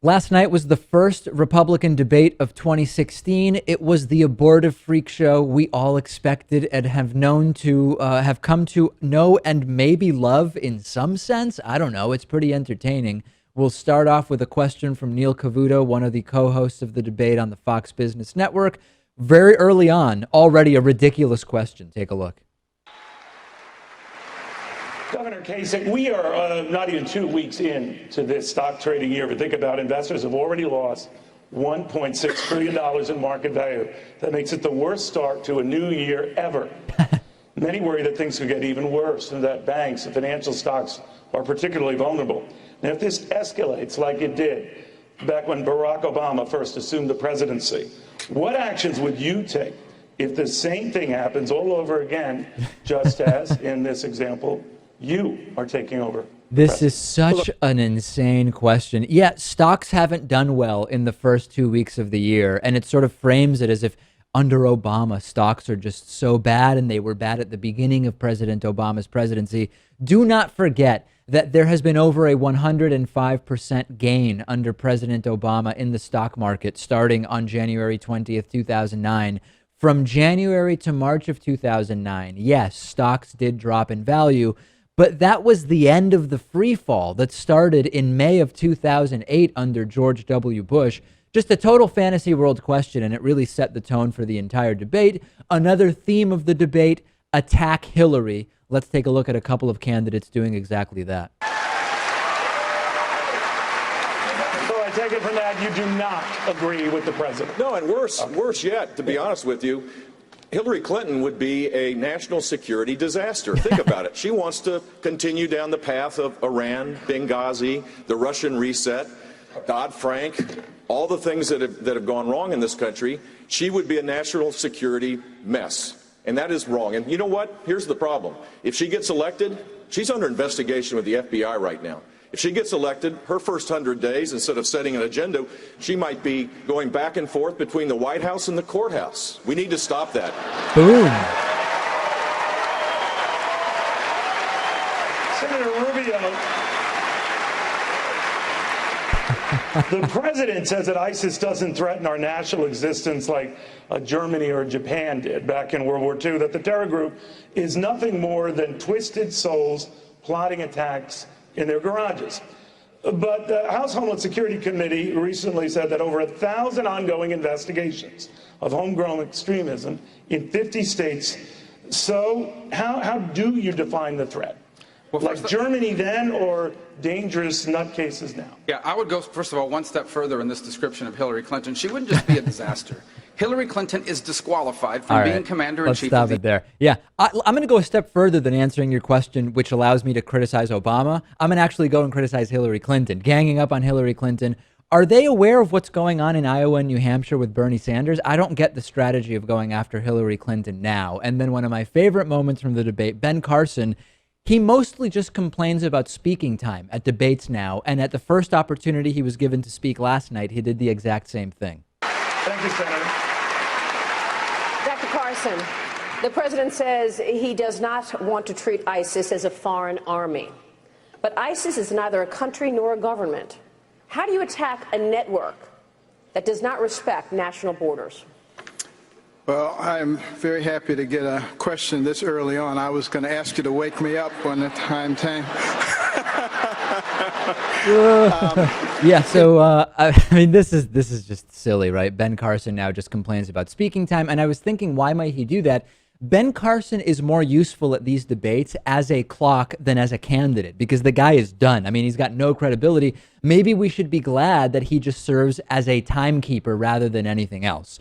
Last night was the first Republican debate of 2016. It was the abortive freak show we all expected and have come to know and maybe love in some sense. I don't know. It's pretty entertaining. We'll start off with a question from Neil Cavuto, one of the co-hosts of the debate on the Fox Business Network. Very early on, already a ridiculous question. Take a look. Governor Kasich, we are not even 2 weeks into this stock trading year, but think about investors have already lost $1.6 trillion in market value. That makes it the worst start to a new year ever. Many worry that things could get even worse and that banks and financial stocks are particularly vulnerable. And if this escalates like it did back when Barack Obama first assumed the presidency, what actions would you take if the same thing happens all over again, just as in this example, you are taking over? This is such an insane question. Yeah, stocks haven't done well in the first 2 weeks of the year, and it sort of frames it as if under Obama, stocks are just so bad, and they were bad at the beginning of President Obama's presidency. Do not forget that there has been over a 105% gain under President Obama in the stock market starting on January 20th, 2009. From January to March of 2009, yes, stocks did drop in value, but that was the end of the free fall that started in May of 2008 under George W. Bush. Just a total fantasy world question, and it really set the tone for the entire debate. Another theme of the debate, attack Hillary. Let's take a look at a couple of candidates doing exactly that. So I take it from that you do not agree with the president. No, and worse yet, to be honest with you, Hillary Clinton would be a national security disaster. Think about it. She wants to continue down the path of Iran, Benghazi, the Russian reset, Dodd-Frank, all the things that have gone wrong in this country. She would be a national security mess. And that is wrong. And you know what? Here's the problem. If she gets elected, she's under investigation with the FBI right now. If she gets elected, her first 100 days, instead of setting an agenda, she might be going back and forth between the White House and the courthouse. We need to stop that. Boom. Senator Rubio, the president says that ISIS doesn't threaten our national existence like Germany or Japan did back in World War II, that the terror group is nothing more than twisted souls plotting attacks in their garages. But the House Homeland Security Committee recently said that over 1,000 ongoing investigations of homegrown extremism in 50 states. So how do you define the threat? Well, like Germany then, or dangerous nutcases now? Yeah, I would go, first of all, one step further in this description of Hillary Clinton. She wouldn't just be a disaster. Hillary Clinton is disqualified from being commander-in-chief. Let's stop it there. Yeah, I'm going to go a step further than answering your question, which allows me to criticize Obama. I'm going to actually go and criticize Hillary Clinton, ganging up on Hillary Clinton. Are they aware of what's going on in Iowa and New Hampshire with Bernie Sanders? I don't get the strategy of going after Hillary Clinton now. And then one of my favorite moments from the debate, Ben Carson, he mostly just complains about speaking time at debates now. And at the first opportunity he was given to speak last night, he did the exact same thing. Thank you, Senator. Dr. Carson, the president says he does not want to treat ISIS as a foreign army. But ISIS is neither a country nor a government. How do you attack a network that does not respect national borders? Well, I'm very happy to get a question this early on. I was going to ask you to wake me up when the time came. Yeah, so I mean, this is just silly, right? Ben Carson now just complains about speaking time, and I was thinking, why might he do that? Ben Carson is more useful at these debates as a clock than as a candidate because the guy is done. I mean, he's got no credibility. Maybe we should be glad that he just serves as a timekeeper rather than anything else.